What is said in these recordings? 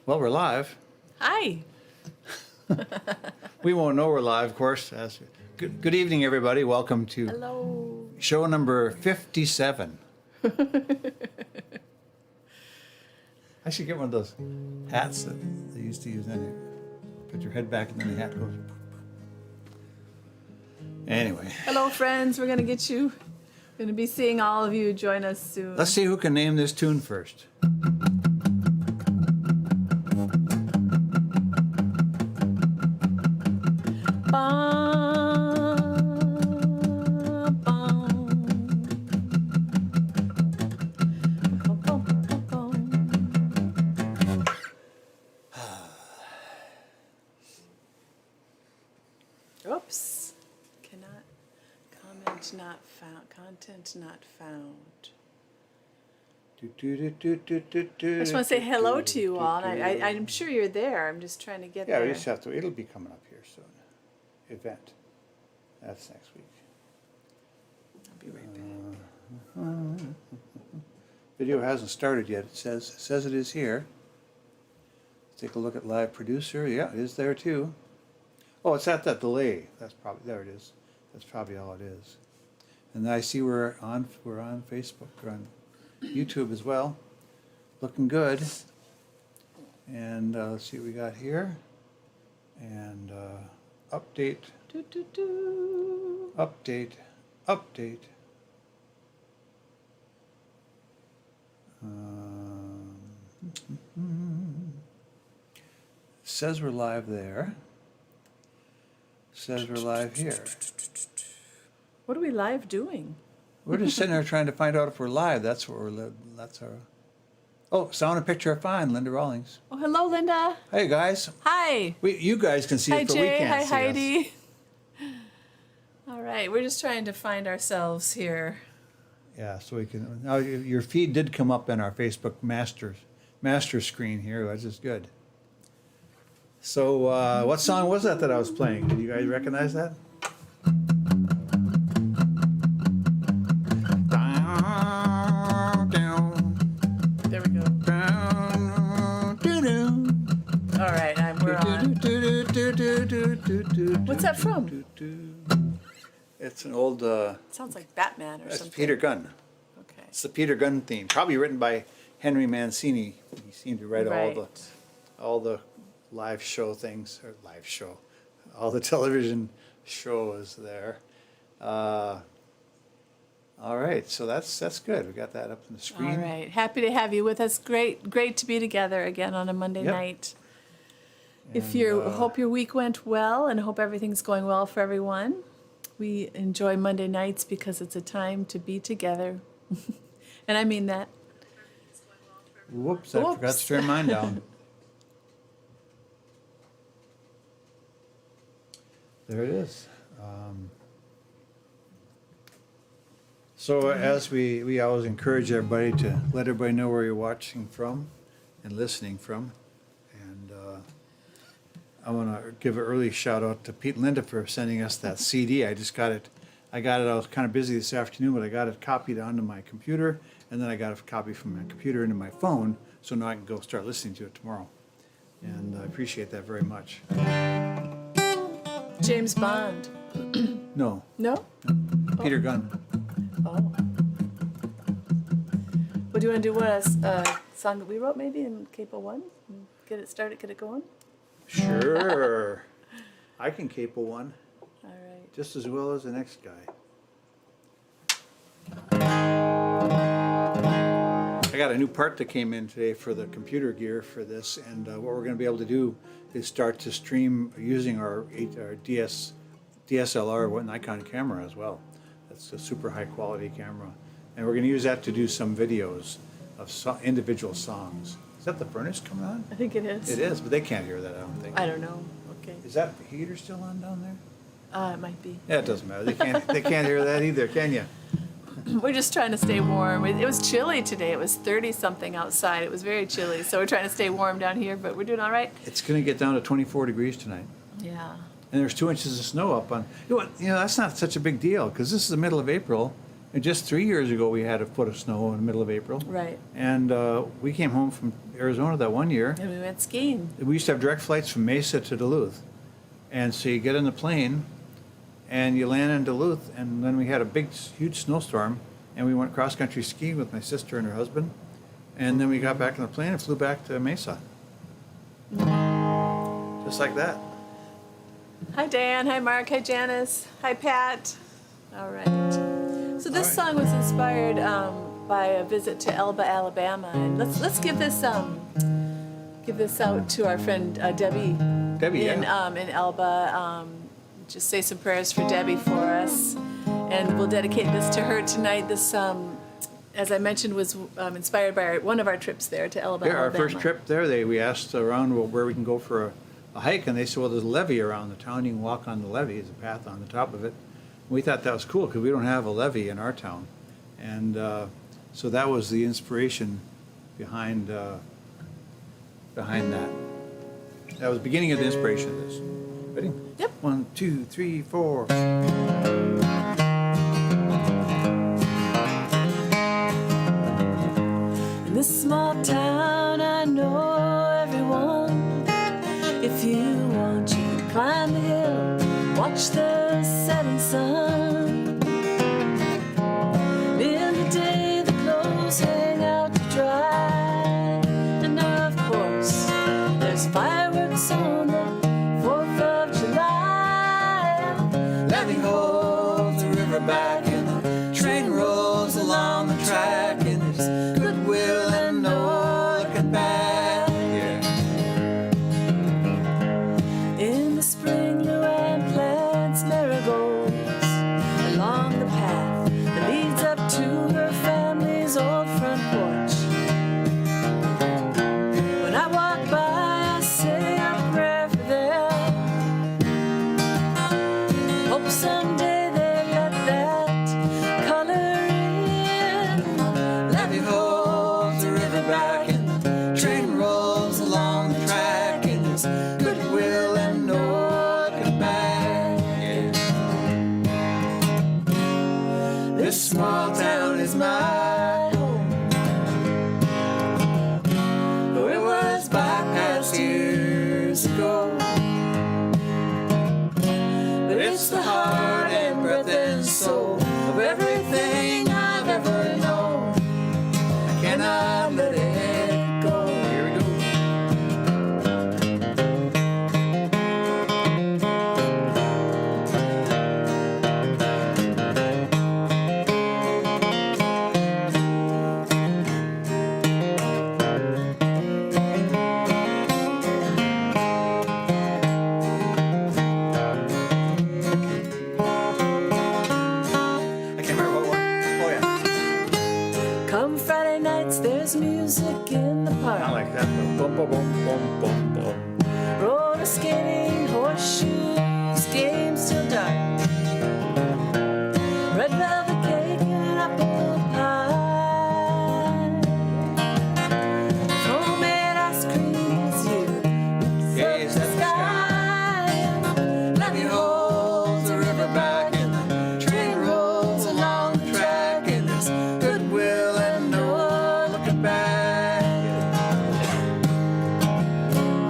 Well, we're live. Hi. We won't know we're live, of course. Good evening, everybody. Welcome to Hello. show number 57. I should get one of those hats that they used to use. Then you put your head back and then the hat goes. Anyway. Hello, friends. We're going to get you. Going to be seeing all of you join us soon. Let's see who can name this tune first. Oops. Cannot. Comment not found. Content not found. I just want to say hello to you all. And I'm sure you're there. I'm just trying to get there. Yeah, we just have to. It'll be coming up here soon. Event. That's next week. I'll be right back. Video hasn't started yet. It says it is here. Let's take a look at live producer. Yeah, it is there too. Oh, it's at that delay. That's probably there. It is. That's probably all it is. And I see we're on Facebook. We're on YouTube as well. Looking good. And let's see what we got here. And update. Update. Update. Says we're live there. Says we're live here. What are we live doing? We're just sitting there trying to find out if we're live. That's what that's our. Oh, sound and picture are fine. Linda Rawlings. Oh, hello, Linda. Hey guys. Hi. You guys can see Hi, us, but Jay. we can't Hi, see Heidi. us. All right, we're just trying to find ourselves here. Yeah, so we can. Now your feed did come up in our Facebook master screen here, which is good. So what song was that I was playing? Did you guys recognize that? There we go. All right, we're on. What's that from? It's an old. Sounds like Batman or That's something. Peter Gunn. Okay. It's the Peter Gunn theme, probably written by Henry Mancini. He seemed to write all the live show things, or live show, all the television shows there. All right, so that's good. We got that up on the screen. All right, happy to have you with us. Great to be together again on a Monday night. If you hope your week went well, and hope everything's going well for everyone. We enjoy Monday nights because it's a time to be together, and I mean that. Whoops! I forgot to turn mine down. There it is. So as we always encourage everybody to let everybody know where you're watching from and listening from. And I want to give an early shout out to Pete and Linda for sending us that CD. I just got it. I was kind of busy this afternoon, but I got it copied onto my computer, and then I got a copy from my computer into my phone, so now I can go start listening to it tomorrow. And I appreciate that very much. James Bond. No. No? Peter Gunn. Oh. Well, do you want to do a song that we wrote maybe in Capo 1? Get it started, get it going? Sure. I can capo one All right. just as well as the next guy. I got a new part that came in today for the computer gear for this, and what we're going to be able to do is start to stream using our DSLR Nikon camera as well. That's a super high quality camera, and we're going to use that to do some videos of individual songs. Is that the furnace coming on? I think it is. It is, but they can't hear that, I don't think. I don't know. Okay. Is that heater still on down there? It might be. Yeah, it doesn't matter. They can't hear that either, can you? We're just trying to stay warm. It was chilly today. It was 30-something outside. It was very chilly. So we're trying to stay warm down here, but we're doing all right. It's going to get down to 24 degrees tonight. Yeah. And there's 2 inches of snow up on. That's not such a big deal because this is the middle of April, And just 3 years ago, we had a foot of snow in the middle of April. Right. And we came home from Arizona that one year. And we went skiing. We used to have direct flights from Mesa to Duluth. And so you get in the plane and you land in Duluth, and then we had a big, huge snowstorm, and we went cross-country skiing with my sister and her husband. And then we got back on the plane and flew back to Mesa. Just like that. Hi, Dan. Hi, Mark. Hi, Janice. Hi, Pat. All right. So this song was inspired by a visit to Elba, Alabama, and let's give this out to our friend Debbie. Debbie, in yeah. in Elba. Just say some prayers for Debbie for us, and we'll dedicate this to her tonight. This, as I mentioned, was inspired by one of our trips there to Elba, Yeah, our Alabama. first trip there, we asked around where we can go for a hike, and they said, well, there's a levee around the town. You can walk on the levee. There's a path on the top of it. We thought that was cool because we don't have a levee in our town. And so that was the inspiration behind that. That was the beginning of the inspiration of this. Ready? Yep. 1, 2, 3, 4. In this small town, I know everyone. If you want, you can climb the hill, watch the setting sun. In the day, the clothes hang out to dry, and of course, there's fireworks on the 4th of July. Levee holds the river back, and the train rolls along the track, and there's goodwill and no looking back. Yeah. In the spring, Luann plants marigolds along the path that leads up to her family's old front porch. When I walk by, I say a prayer for them. Hope someday they let that color in. Levee holds the river back, and the train rolls along the track, and there's goodwill and no looking back. Yeah. This small town is my home, though it was bypassed years ago. But it's the heart and breath and soul of everything I've ever known. I cannot let it go. Here we go. I can't remember what one. Oh yeah. Come Friday nights, there's music in the park. Not like that, but boom, boom, boom, boom, boom, boom. Roller skating, horseshoes, games till dark. Red velvet cake and apple pie. Homemade ice cream as you Gaze at the sky. Levee holds the river back, and the train rolls along the track, and there's goodwill and no looking back.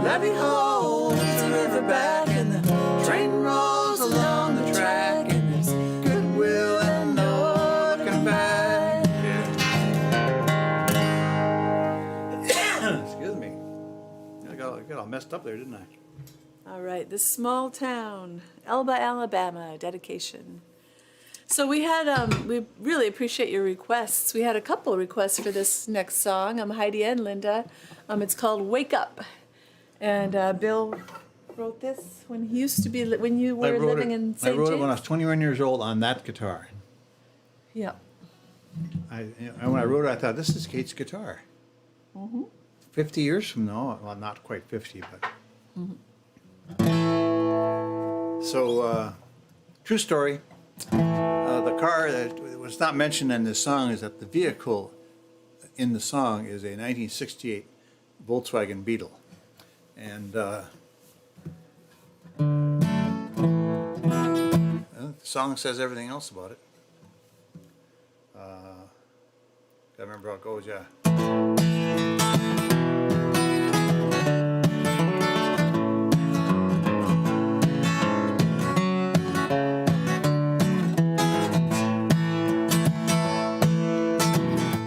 Levee holds the river back, and the train rolls along the track, and there's goodwill and no looking back. Excuse me. I got all messed up there, didn't I? All right, this small town, Elba, Alabama, dedication. So we had, we really appreciate your requests. We had a couple of requests for this next song. Heidi and Linda. It's called "Wake Up," and Bill wrote this when he used to be when you were living in St. I wrote it James. when I was 21 years old on that guitar. Yeah. And when I wrote it, I thought, this is Kate's guitar. 50 years from now, well, not quite 50, but. So, true story. The car that was not mentioned in this song is that the vehicle in the song is a 1968 Volkswagen Beetle. And the song says everything else about it. I remember how it goes, yeah.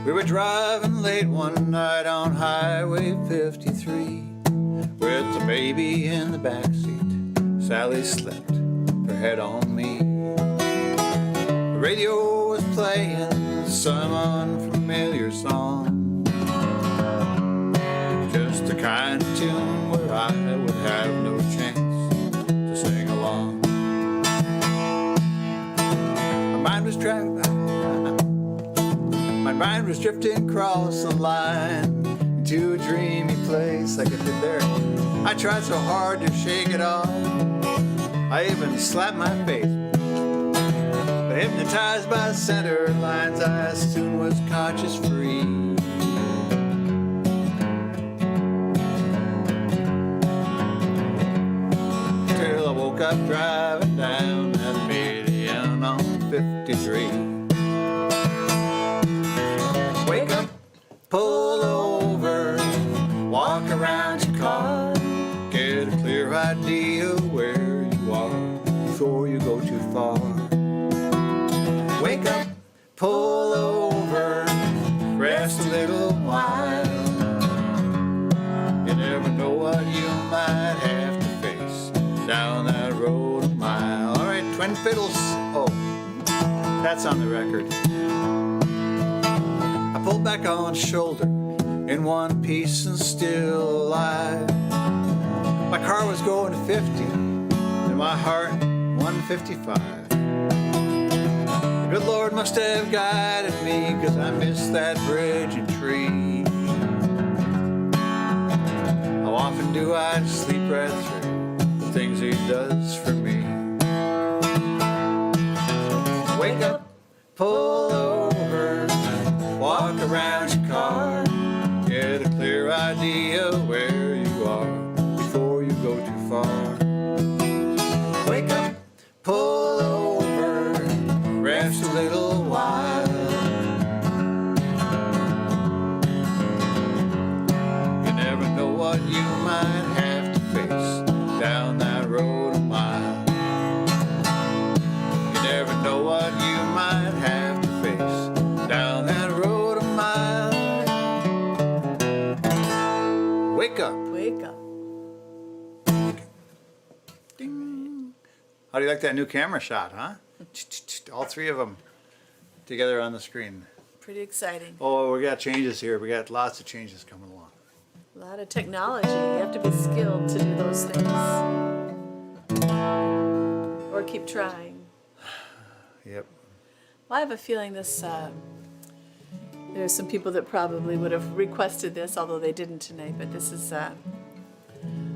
We were driving late one night on Highway 53 with the baby in the backseat. Sally slept, her head on me. The radio was playing some unfamiliar song, just the kind of tune where I would have no chance to sing along. My mind was drifting across the line into a dreamy place like it did there. I tried so hard to shake it off, I even slapped my face. But hypnotized by the center lines, I soon was conscious free. Till I woke up driving down that median on 53. Wake up, pull over, walk around your car, get a clear idea where you are before you go too far. Wake up, pull over, rest a little while. You never know what you might have to face down that road a mile. All right, twin fiddles. Oh, that's on the record. I pulled back on shoulder in one piece and still alive. My car was going to 50 and my heart 155. The good Lord must have guided me, 'cause I missed that bridge and tree. How often do I sleep right through the things he does for me? Wake up, pull over, walk around your car, get a clear idea where you are before you go too far. Wake up, pull over, rest a little while. You never know what you might have to face down that road a mile. You never know what you might have to face down that road a mile. Wake up. Wake up. Ding. How do you like that new camera shot, huh? All three of them together on the screen. Pretty exciting. Oh, we got changes here. We got lots of changes coming along. A lot of technology. You have to be skilled to do those things. Or keep trying. Yep. Well, I have a feeling this, there's some people that probably would have requested this, although they didn't tonight, but this is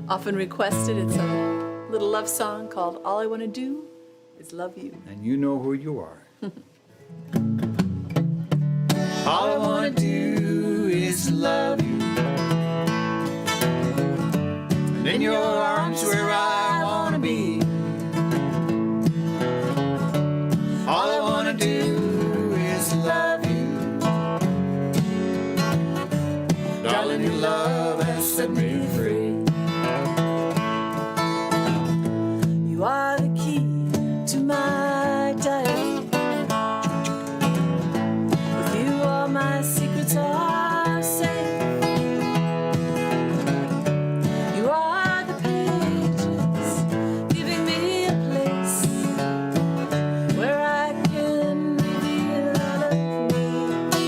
often requested. It's a little love song called All I Want to Do Is Love You. And you know who you are. All I want to do is love you. And in your arms where I want to be. All I want to do is love you. Darling, your love has set me free. You are the key to my diary. With you all my secrets are safe. You are the pages giving me a place where I can reveal all of me.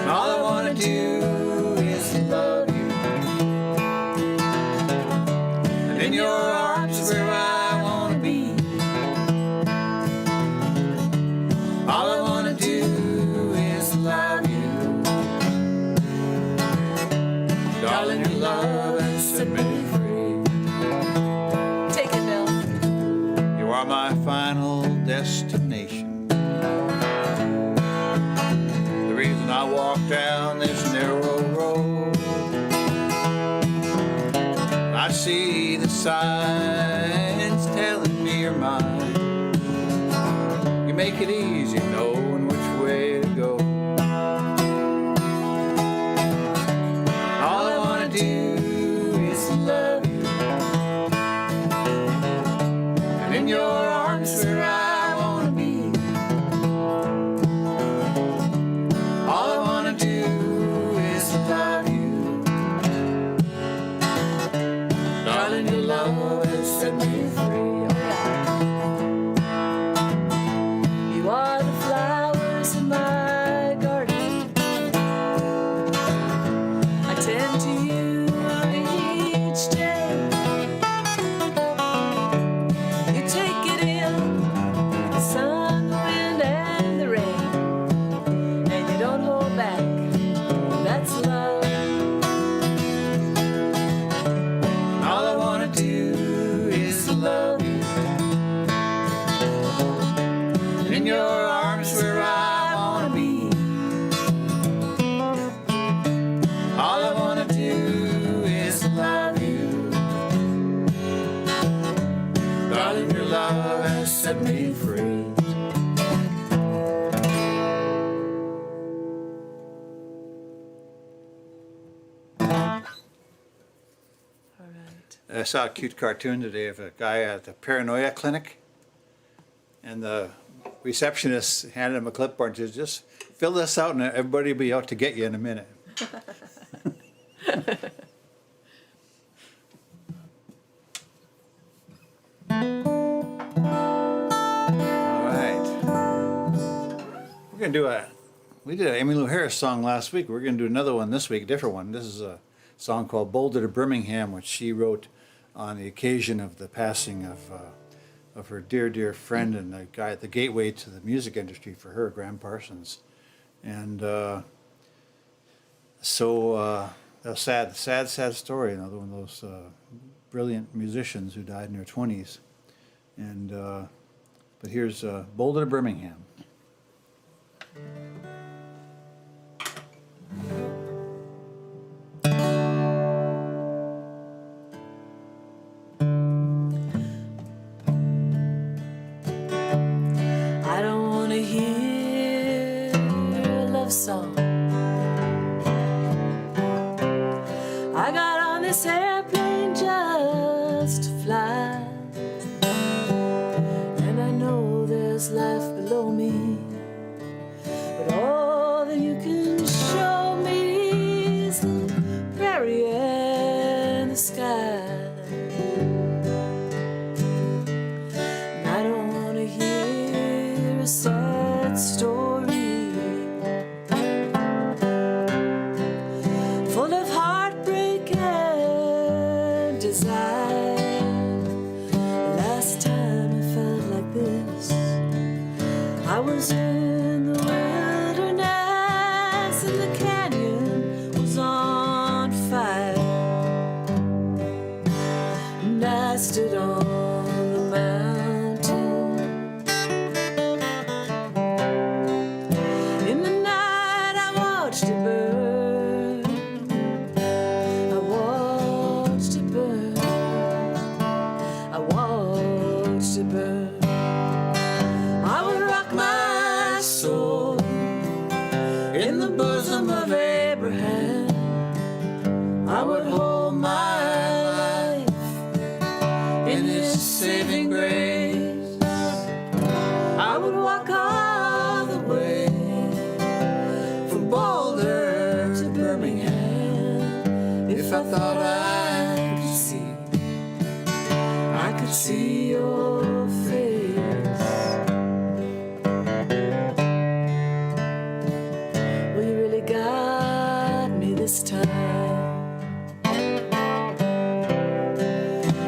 All I want to do is love you. And in your arms is where I want to be. All I want to do is love you. Darling, your love has set me free. Take it, Bill. You are my final destination. The reason I walk down this narrow road. I see the signs telling me you're mine. You make it easy knowing which way to do is love you, and in your arms where I wanna be. All I wanna do is love you, darling. Your love has set me free. You are the flowers in my garden. I tend to you each day. You take it in, the sun, the wind, and the rain, and you don't hold back. That's love. All I wanna do is love you, and in your arms where I wanna be. All I wanna do is love you, darling. Your love has set me free. All right. I saw a cute cartoon today of a guy at the paranoia clinic, and the receptionist handed him a clipboard and said, just fill this out and everybody will be out to get you in a minute. All right. We're going to do we did an Emmylou Harris song last week. We're going to do another one this week, a different one. This is a song called Boulder to Birmingham, which she wrote on the occasion of the passing of her dear, dear friend and the guy at the gateway to the music industry for her, Graham Parsons. And so a sad story. Another one of those brilliant musicians who died in their 20s. And but here's Boulder to Birmingham. I don't want to hear a love song. I got on this airplane just to fly, and I know there's life below me, but all that you can show me is the prairie and the sky. And I don't want to hear a sad story full of heartbreak and desire. Last time I felt like this, I was in the wilderness and the canyon was on fire, and I stood on the mountain. In the night I watched it burn. I watched it burn. I watched it burn. I would rock my soul in the bosom of Abraham. I would hold my life in his saving grace. I would walk all the way from Boulder to Birmingham if I thought I could see your face. Well, you really got me this time.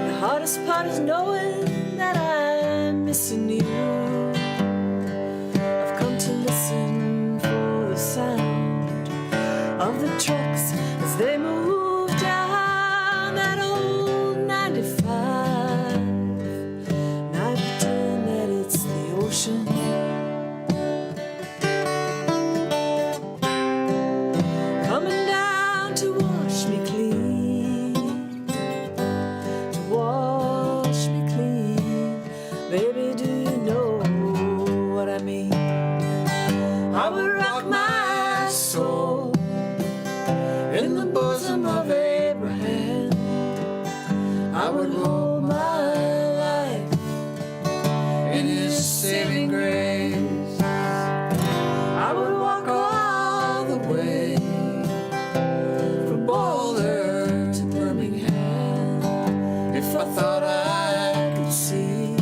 The hardest part is knowing that I'm missing you. I've come to listen for the sound of the trucks as they move down that old 95. And I pretend that it's the ocean. Coming down to wash me clean, to wash me clean. Baby, do you know would roll my life in His saving grace. I would walk all the way from Boulder to Birmingham if I thought I could see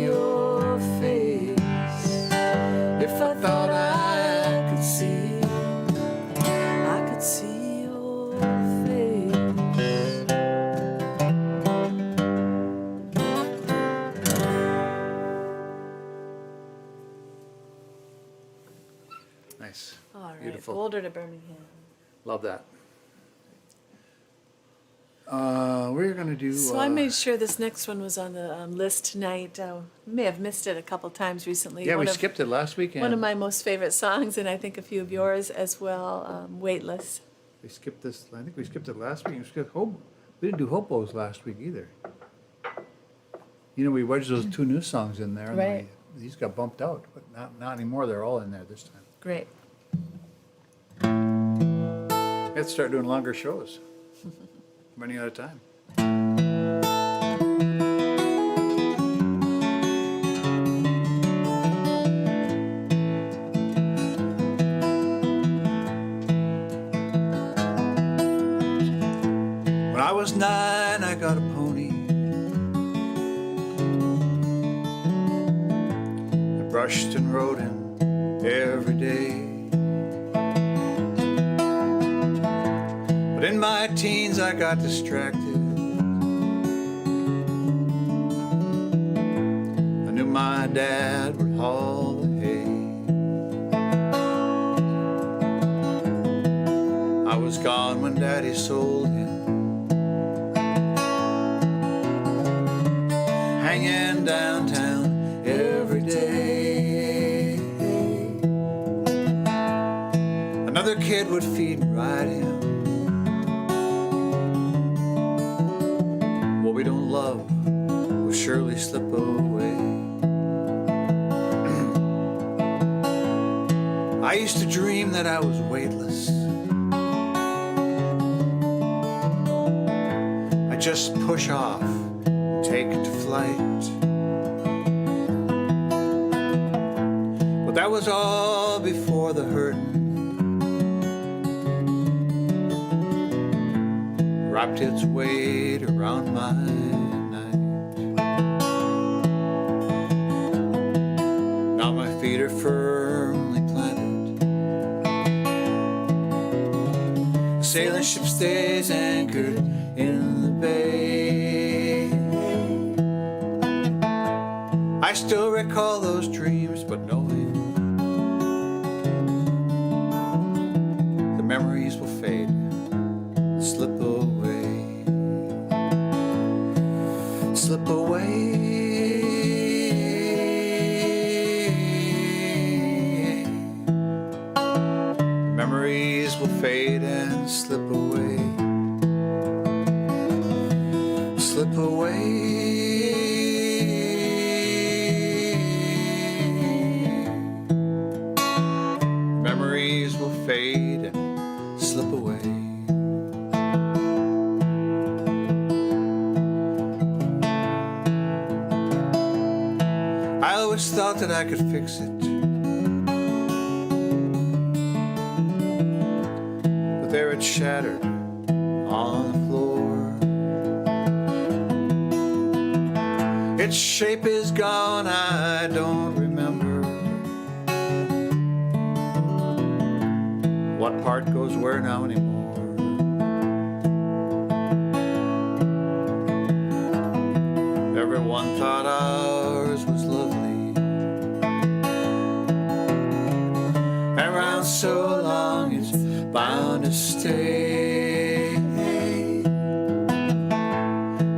your face. If I thought I could see your face. Nice. All right, Beautiful. Boulder to Birmingham. Love that. We're going to do... So I made sure this next one was on the list tonight. May have missed it a couple times recently. Yeah, we skipped it last weekend. One of my most favorite songs, and I think a few of yours as well, Weightless. We skipped this. I think we skipped it last week. We didn't do Hopos last week either. You know, we wedged those two new songs in there. And Right. these got bumped out, but not anymore. They're all in there this time. Great. Let's start doing longer shows. Running out of time. When I was 9, I got a pony. I brushed and rode him every day. But in my teens I got distracted. I knew my dad would haul the hay. I was gone when Daddy sold him, hanging downtown every day. Another kid would feed and ride him. What we don't love will surely slip away. I used to dream that I was weightless. I just push off, take to flight. But that was all before the hurting wrapped its weight around my neck. Now my feet are firmly planted. The sailing ship stays anchored in the bay. I still recall those dreams, but knowing the memories will fade, slip away, slip away. Memories will fade and slip away, slip away. Memories will fade and slip away. I always thought that I could fix it, but there it's shattered on the floor. Its shape is gone, I don't remember what part goes where now anymore. Everyone thought ours was lovely, around so long it's bound to stay.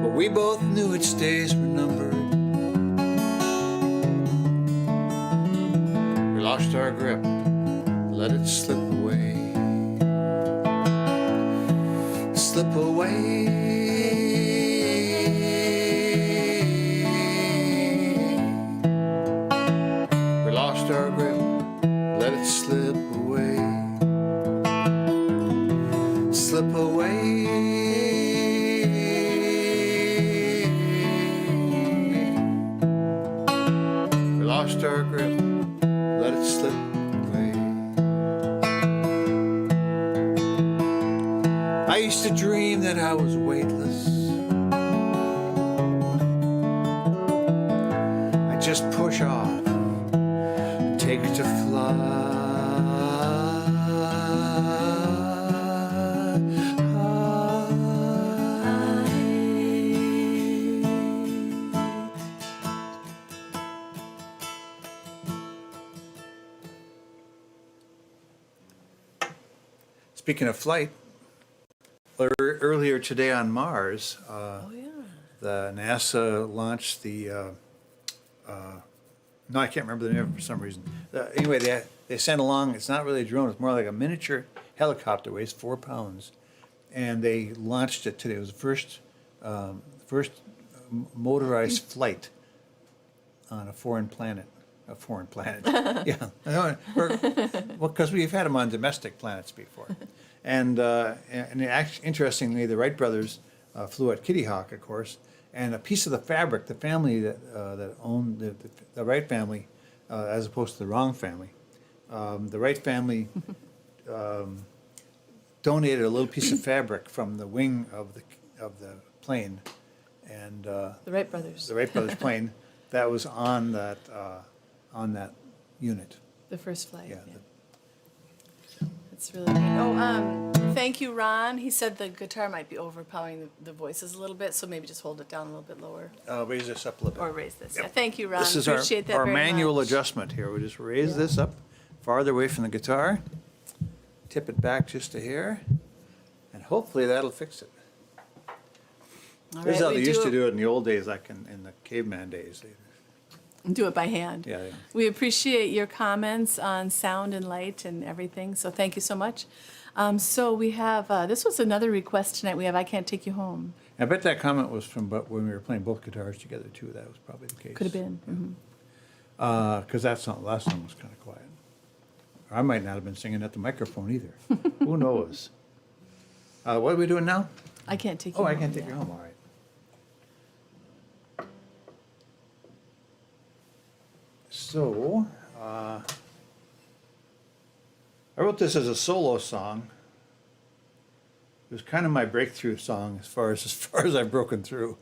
But we both knew its days were numbered. We lost our grip, let it slip away, slip away. We lost our grip, let it slip away, slip away. our grip, let it slip away. I used to dream that I was weightless. I just push off, take to fly. Speaking of flight, earlier today on Mars, the NASA launched the, no, I can't remember the name for some reason. Anyway, they sent along, it's not really a drone, it's more like a miniature helicopter, weighs 4 pounds. And they launched it today. It was the first motorized flight on a foreign planet. A foreign planet, yeah. Well, because we've had them on domestic planets before. And interestingly, the Wright brothers flew at Kitty Hawk, of course, and a piece of the fabric, the family that owned the Wright family, as opposed to the wrong family, the Wright family donated a little piece of fabric from the wing of the plane, and The Wright brothers. the Wright brothers plane that was on that unit. The first flight. Yeah. That's really good. Oh, thank you, Ron. He said the guitar might be overpowering the voices a little bit, so maybe just hold it down a little bit lower. Raise this up a little bit. Or raise this. Yeah, thank you, Ron. This is Appreciate that our very manual much. adjustment here. We just raise this up farther away from the guitar, tip it back just a hair, and hopefully that'll fix it. All This is right, how they we used to do it in the old days, like in the caveman days. Do it by hand. Yeah. We appreciate your comments on sound and light and everything, so thank you so much. So we have, this was another request tonight. We have I Can't Take You Home. I bet that comment was from when we were playing both guitars together too. That was probably the case. Could have been. Mhm. Because last song was kind of quiet. I might not have been singing at the microphone either. Who knows? What are we doing now? I Can't Take You Oh, Home. I Can't Take yeah. You Home. All right. So, I wrote this as a solo song. It was kind of my breakthrough song as far as I've broken through.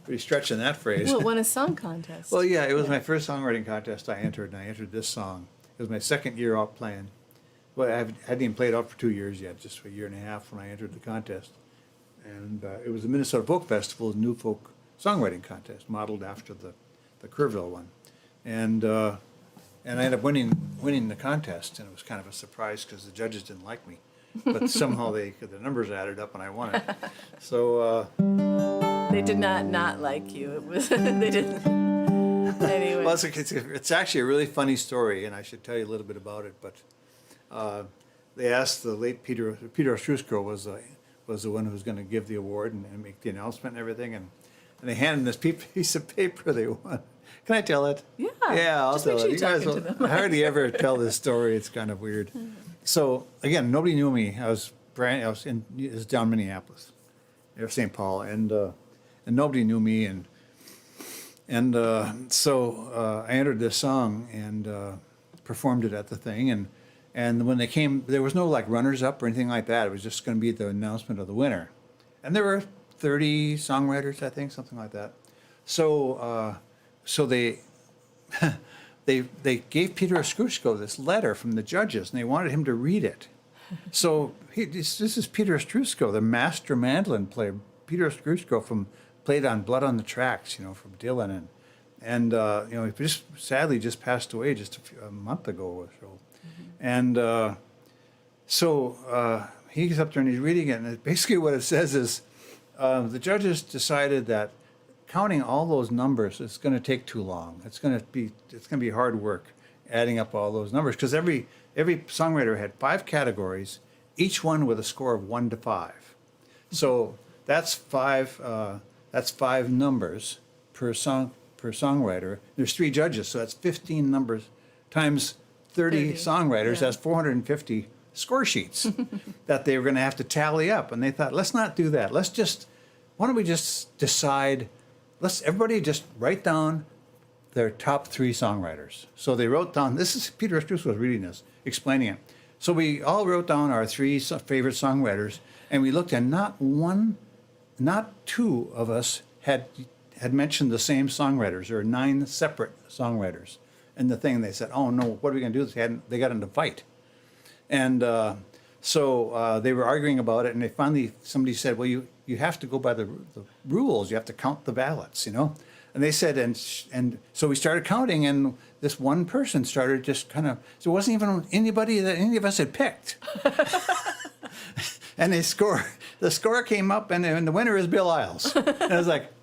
Pretty stretching that phrase. Well, it won a song contest. Well, yeah, it was my first songwriting contest I entered, and I entered this song. It was my second year out playing. Well, I hadn't even played out for 2 years yet, just a year and a half when I entered the contest. And it was the Minnesota Folk Festival's new folk songwriting contest, modeled after the Kerrville one. And I ended up winning the contest, and it was kind of a surprise because the judges didn't like me. But somehow the numbers added up, and I won it. So... They did not like you. It was they didn't. Anyway. Well, it's actually a really funny story, and I should tell you a little bit about it. But they asked the late Peter Ostrusko was the one who was going to give the award and make the announcement and everything, and they handed him this piece of paper they won. Can I tell it? Yeah. Yeah, I'll Just tell make sure it. You you're guys talking will to them. hardly ever tell this story. It's kind of weird. So again, nobody knew me. I was down Minneapolis, or St. Paul, and nobody knew me, and so I entered this song and performed it at the thing, and when they came, there was no like runners up or anything like that. It was just going to be the announcement of the winner, and there were 30 songwriters, I think, something like that. So they they gave Peter Ostrusko this letter from the judges, and they wanted him to read it. So this is Peter Ostrusko, the master mandolin player. Peter Ostrusko played on Blood on the Tracks, from Dylan, and he sadly passed away just a month ago or so. Mm-hmm. And so he gets up there and he's reading it, and basically what it says is the judges decided that counting all those numbers is going to take too long. It's going to be hard work adding up all those numbers, because every songwriter had 5 categories, each one with a score of 1 to 5. So that's 5 numbers per songwriter. There's 3 judges, so that's 15 numbers times 30 songwriters. Yeah. That's 450 score sheets that they were going to have to tally up. And they thought, let's not do that. Why don't we just decide let's everybody just write down their top 3 songwriters. So they wrote down, this is, Peter Struss was reading this, explaining it. So we all wrote down our 3 favorite songwriters, and we looked, and not 2 of us had mentioned the same songwriters. There were 9 separate songwriters. And the thing, they said, oh no, what are we going to do? They got into a fight. And so they were arguing about it, and they finally, somebody said, well, you have to go by the rules. You have to count the ballots, you know? And they said, and so we started counting, and this one person started just kind of, so it wasn't even anybody that any of us had picked. And the score came up, and the winner is Bill Isles. And I was like,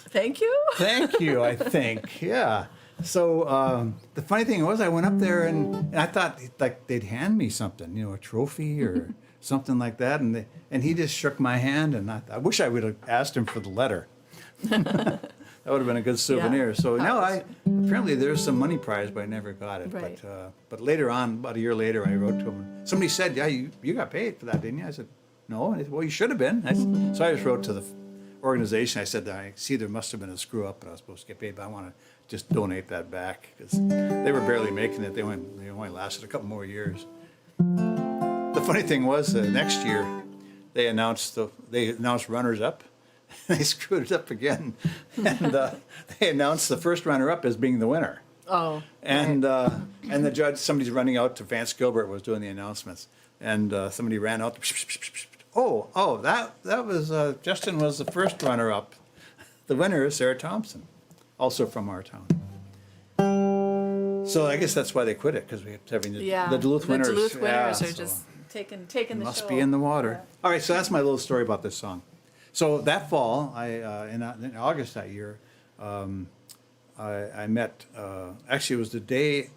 Thank you. thank you, I think, yeah. So the funny thing was, I went up there, and I thought like they'd hand me something, you know, a trophy or something like that, and he just shook my hand, and I wish I would have asked him for the letter. That would have been a good souvenir. Yeah. So now apparently there's some money prize, but I never got it. Right. But later on, about a year later, I wrote to him. Somebody said, yeah, you got paid for that, didn't you? I said, no. And he said, well, you should have been. So I just wrote to the organization. I said, I see there must have been a screw up, and I was supposed to get paid, but I want to just donate that back, because they were barely making it. They only lasted a couple more years. The funny thing was, next year they announced runners up. They screwed it up again, and they announced the first runner up as being the winner. Oh. And and the judge, somebody's running out to Vance Gilbert was doing the announcements, and somebody ran out. That was Justin was the first runner up. The winner is Sarah Thompson, also from our town. So I guess that's why they quit it, because we kept having the Duluth winners. The Duluth winners yeah, are just taking the show. Must be in the water. Yeah. All right, so that's my little story about this song. So that fall, in August that year, I met. Actually, it was the day.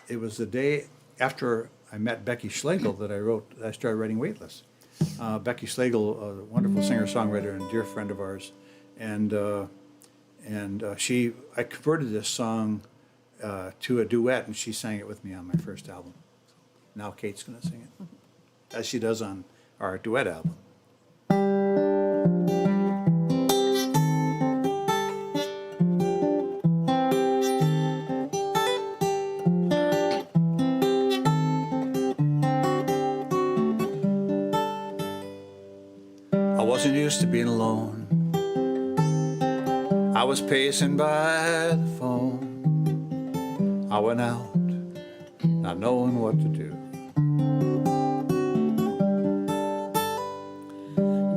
It was the day after I met Becky Schlegel that I started writing Weightless. Becky Schlegel, a wonderful singer-songwriter and dear friend of ours, and I converted this song to a duet, and she sang it with me on my first album. Now Kate's going to sing it, as she does on our duet album. I wasn't used to being alone. I was pacing by the phone. I went out, not knowing what to do.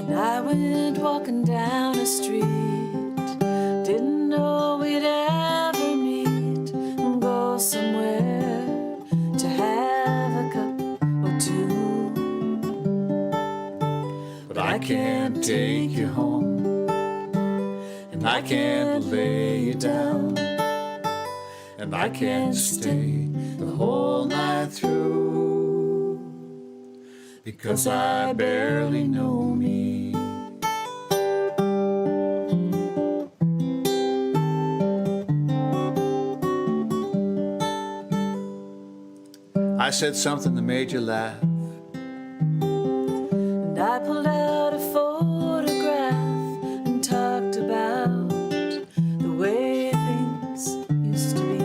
And I went walking down a street, didn't know we'd ever meet and go somewhere to have a cup or two. But I can't take you home, and I can't lay you down, and I can't stay the whole night through, because I barely know me. I said something that made you laugh, And I pulled out a photograph and talked about the way things used to be.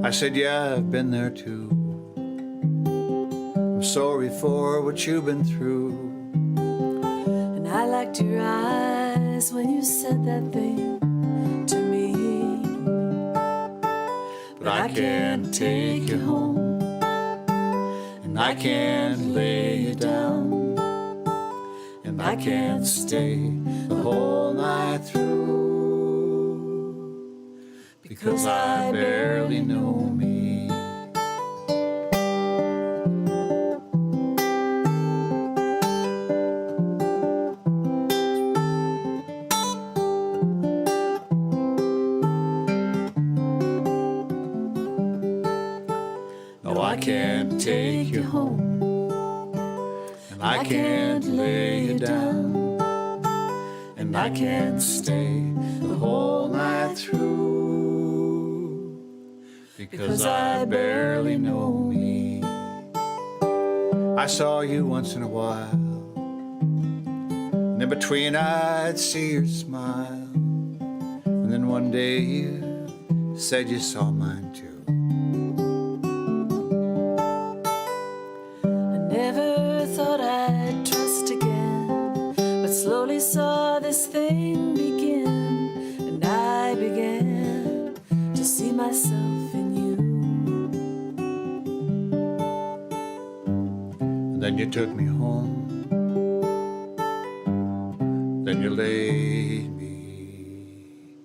I said, yeah, I've been there too. I'm sorry for what you've been through. And I liked your eyes when you said that thing to me. But I can't take you home, and I can't lay you down, and I can't stay the whole night through, because I barely know me. No, I can't take you home, and I can't lay you down, and I can't stay the whole night through, because I barely know me. I saw you once in a while, then between I'd see your smile. And then one day you said you saw mine too. I never thought I'd trust again, but slowly saw this thing begin, and I began to see myself in you. And then you took me home. Then you laid me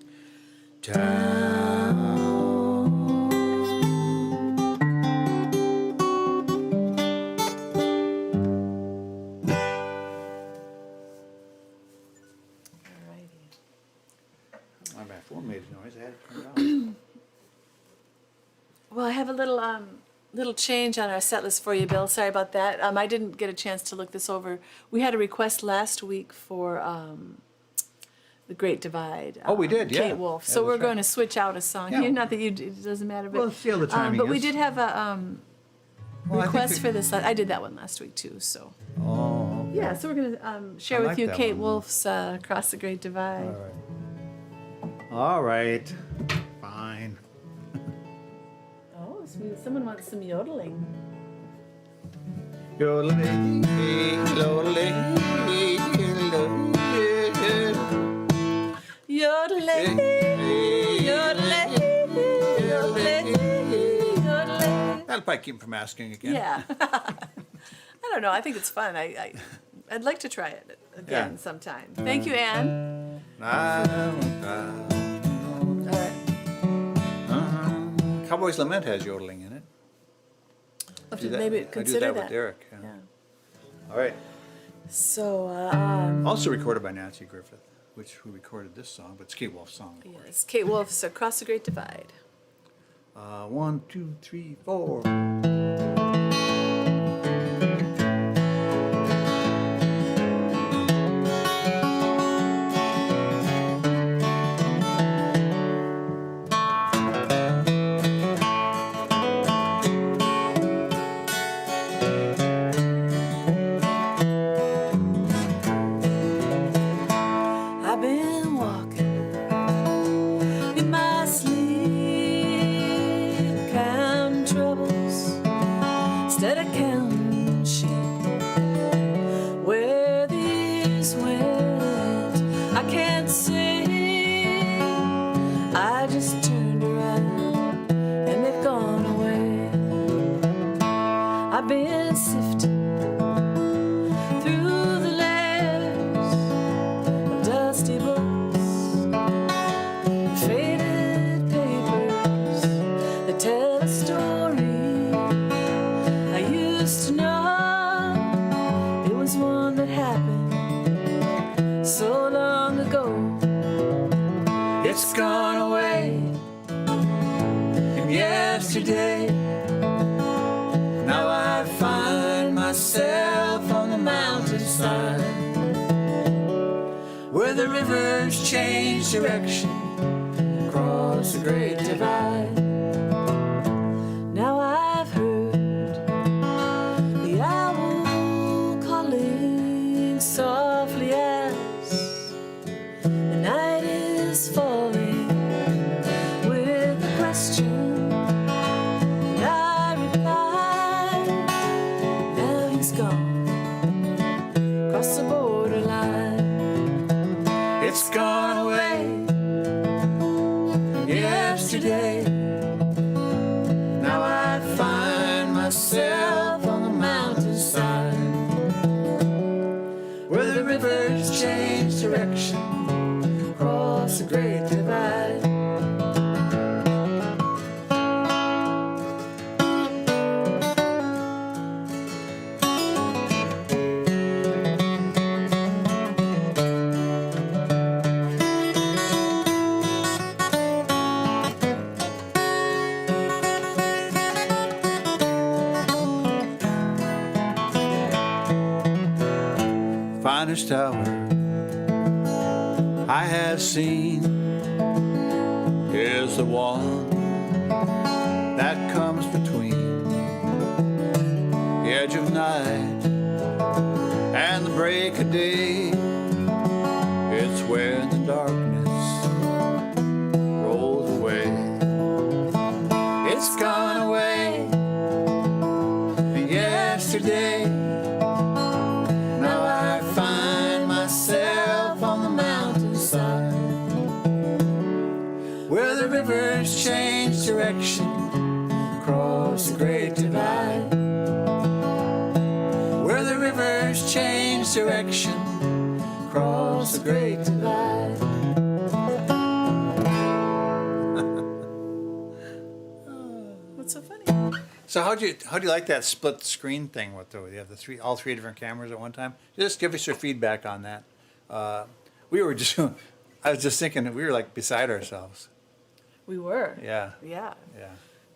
down. My bad phone made a noise. I had to turn it on. Well, I have a little change on our set list for you, Bill. Sorry about that. I didn't get a chance to look this over. We had a request last week for The Great Divide. Oh, we did, yeah. Kate Wolf. Yeah, So we're that's right. going to switch out a song Yeah. here. Not that it doesn't matter, but Well, see how the timing but we is. did have a Well, I think request we- for this. I did that one last week too. So Oh, okay. yeah. So we're going to share I with like you that Kate one. Wolf's "Across the Great Divide." All right. All right. Fine. Oh, someone wants some yodeling. Yodeling, yodeling, yodeling. Yodeling, yodeling, yodeling, yodeling. That'll probably keep him from asking again. Yeah. I don't know. I think it's fun. I'd like to try it again Yeah. sometime. Thank you, Anne. Cowboy's Lament has yodeling in it. I'll Do that- maybe I do consider that that. with Derek. Yeah. Yeah. All right. So, Also recorded by Nancy Griffith, who recorded this song, but it's Kate Wolf's song, of course. yes, Kate Wolf's "Across the Great Divide." 1, 2, 3, 4. I've been walking in my sleep, counting troubles instead of counting sheep. Where these went, I can't say. I just turned around and they've gone away. I've been sifting through the layers of dusty books, faded papers that tell a story I used to know. It was one that happened so long ago. It's gone away from yesterday. Now I find myself on the mountainside, where the rivers change direction across the great divide. Now I've heard the owl calling softly as the night is falling, with a question, and I replied, now he's gone across the borderline. It's gone away from yesterday. Now I find myself on the mountainside, where the rivers change direction across the great divide. Finest tower I have seen is the one that comes between the edge of night and the break of day. direction, across the great divide. Where the rivers change direction, across the great divide. What's so funny? So how do you like that split screen thing with you have all three different cameras at one time? Just give us your feedback on that. We were just I was just thinking that we were like beside ourselves. We were. Yeah. Yeah. Yeah.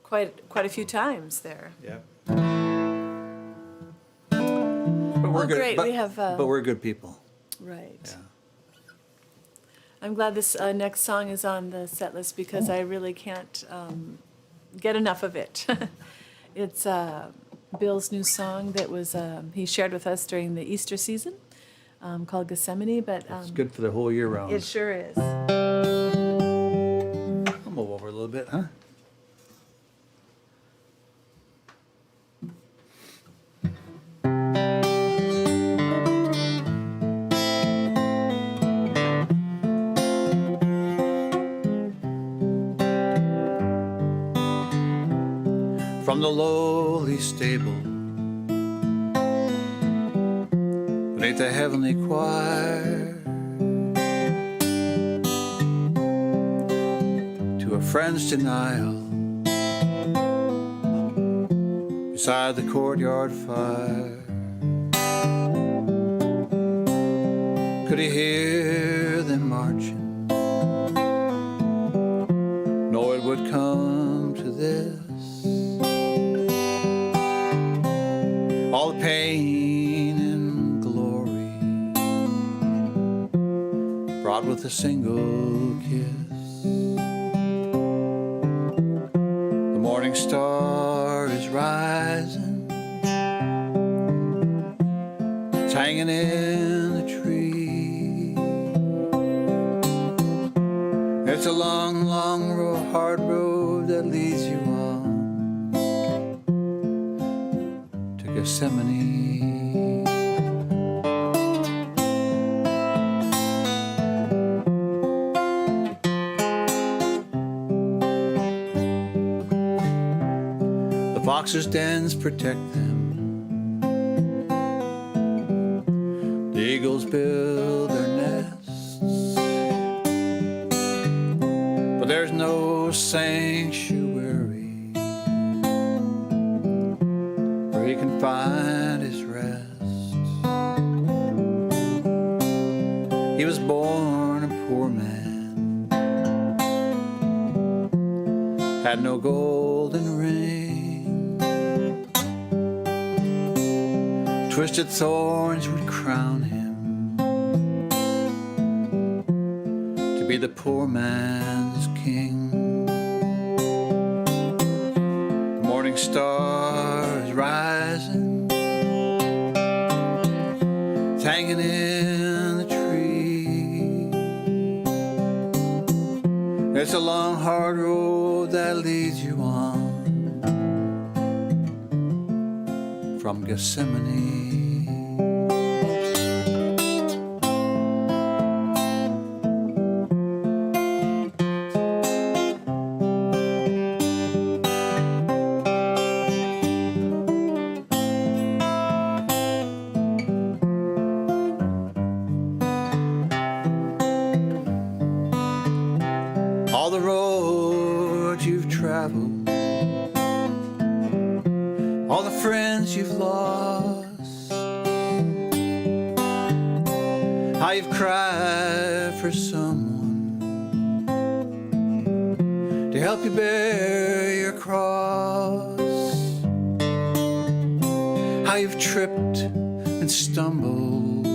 Quite a few times there. Yeah. But we're good. Great. But, We have. but we're good people. Right. Yeah. I'm glad this next song is on the set list because I really can't get enough of it. It's Bill's new song that was he shared with us during the Easter season called Gethsemane, but It's good for the whole year round. it sure is. I'll move over a little bit, huh? From the lowly stable, beneath the heavenly choir, to a friend's denial, beside the courtyard fire. Could he hear them marching? Know it would come to this. All the pain and glory brought with a single kiss. The morning star is rising, it's hanging in the tree. It's a long, long road, hard road that leads you on to Gethsemane. The fox's dens protect them, the eagles build their nests, but there's no sanctuary where he can find his rest. He was born a poor man, had no golden ring, twisted thorns would crown him to be the poor man's king. The morning star is rising, it's hanging in the tree. It's a long, hard road that leads you on from Gethsemane. All the roads you've traveled, all the friends you've lost, how you've cried for someone to help you bear your cross, how you've tripped and stumbled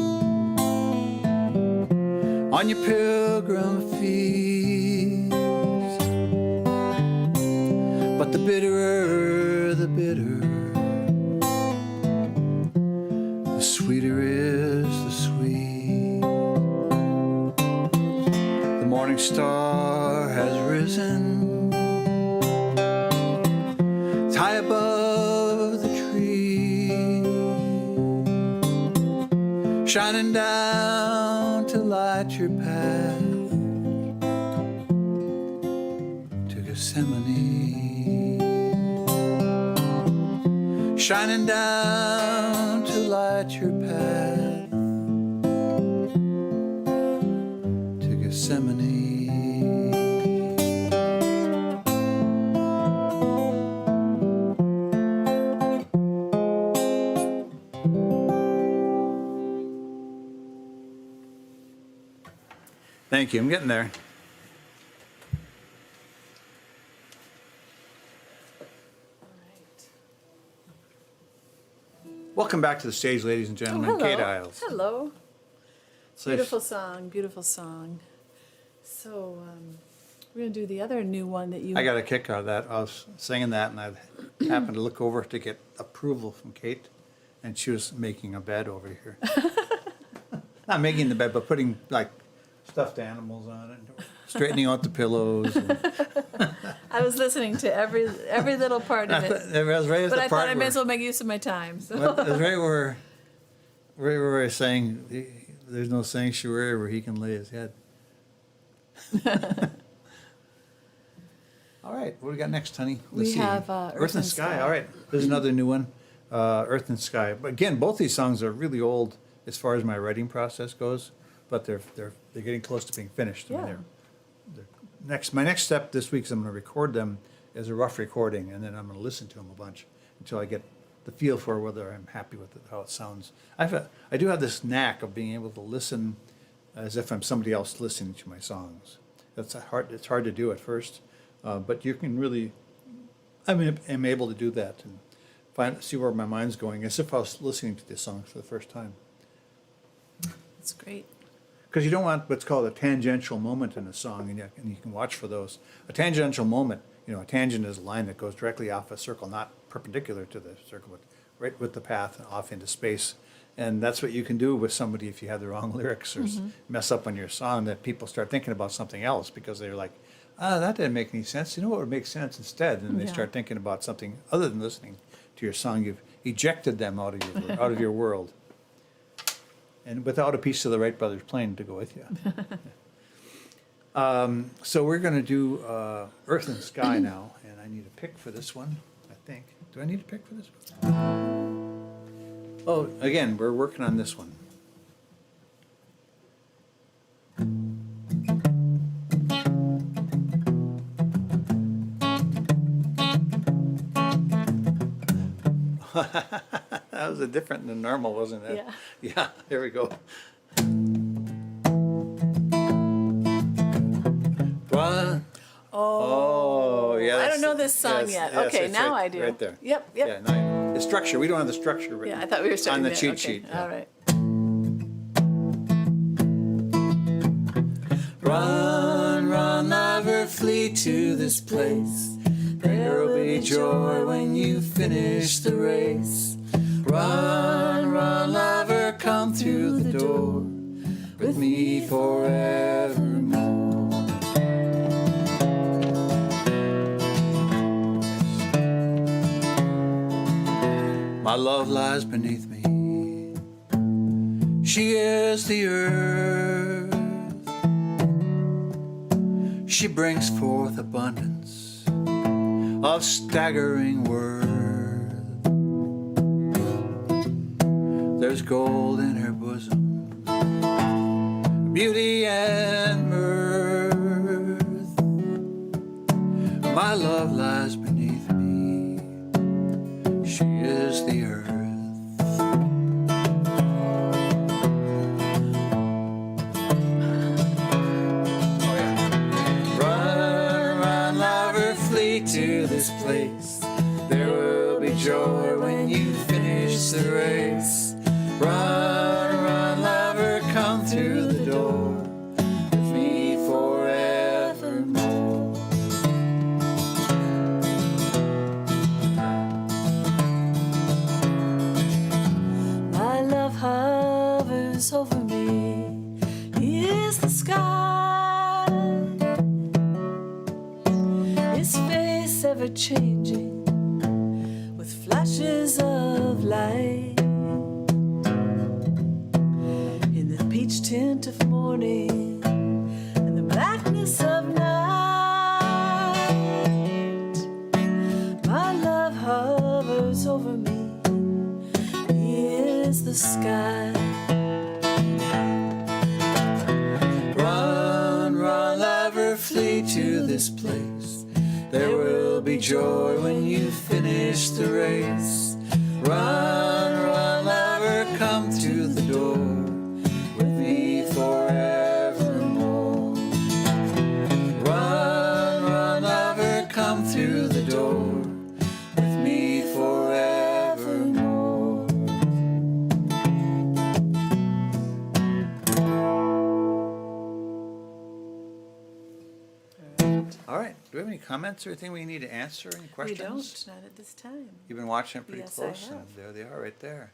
on your pilgrim feet. But the bitterer, the bitter, the sweeter is the sweet. The morning star has risen, it's high above the tree, shining down to light your path to Gethsemane. Gethsemane, shining down to light your path to Gethsemane. Thank you. I'm getting there. Welcome back to the stage, ladies and gentlemen. hello. Kate Isles. Hello. So Beautiful song, beautiful song. So we're going to do the other new one that you... I got a kick out of that. I was singing that, and I happened to look over to get approval from Kate, and she was making a bed over here. Not making the bed, but putting like stuffed animals on it, straightening out the pillows. And I was listening to every little part of it. I was right at But the I part thought I may where, as well make use of my time. So. it was right where we're saying there's no sanctuary where he can lay his head. All right, what do we got next, honey? We have Earth and Sky. All right, there's another new one, Earth and Sky. But again, both these songs are really old as far as my writing process goes, but they're getting close to being finished. I mean, Yeah. my next step this week is I'm going to record them as a rough recording, and then I'm going to listen to them a bunch until I get the feel for whether I'm happy with it, how it sounds. I do have this knack of being able to listen as if I'm somebody else listening to my songs. It's hard to do at first, but you can really, I'm able to do that and see where my mind's going as if I was listening to this song for the first time. That's great. Because you don't want what's called a tangential moment in a song, and you can watch for those. A tangential moment, a tangent is a line that goes directly off a circle, not perpendicular to the circle, but right with the path and off into space. And that's what you can do with somebody if you have the wrong lyrics or mess up on your song, that people start thinking about something else because they're like, that didn't make any sense. You know what would make sense instead? And they start thinking about something other than listening to your song. You've ejected them out of your world. And without a piece of the Wright Brothers playing to go with you. So we're going to do Earth and Sky now, and I need a pick for this one, I think. Do I need a pick for this one? Oh, again, we're working on this one. That was a different than normal, wasn't it? Yeah. Yeah, there we go. One. Oh, yeah. I don't know this song yet. Okay, it's now right, I do. Right there. Yep. Yeah, now the structure. We don't have the structure written. Yeah, I thought we were starting on the there. cheat Okay, sheet. Yeah. All right. Run, run, lover, flee to this place. There will be joy when you finish the race. Run, run, lover, come through the door with me forevermore. My love lies beneath me. She is the earth. She brings forth abundance of staggering worth. There's gold in her bosom, beauty and mirth. My love lies beneath me. She is the earth. To this place, there will be joy when you finish the race. Run, run, lover, come through the door with me forevermore. My love hovers over me. He is the sky. His face ever changing with flashes of light. In the peach tint of morning and the blackness of night, sky. Run, run, lover, flee to this place. There will be joy when you finish the race. Run, run, lover, come through the door with me forevermore. Run, run, lover, come through the door with me forevermore. All right. Do we have any comments or anything we need to answer? Any We questions? don't, not at this time. You've been watching it pretty Yes, I close, have. and there they are, right there.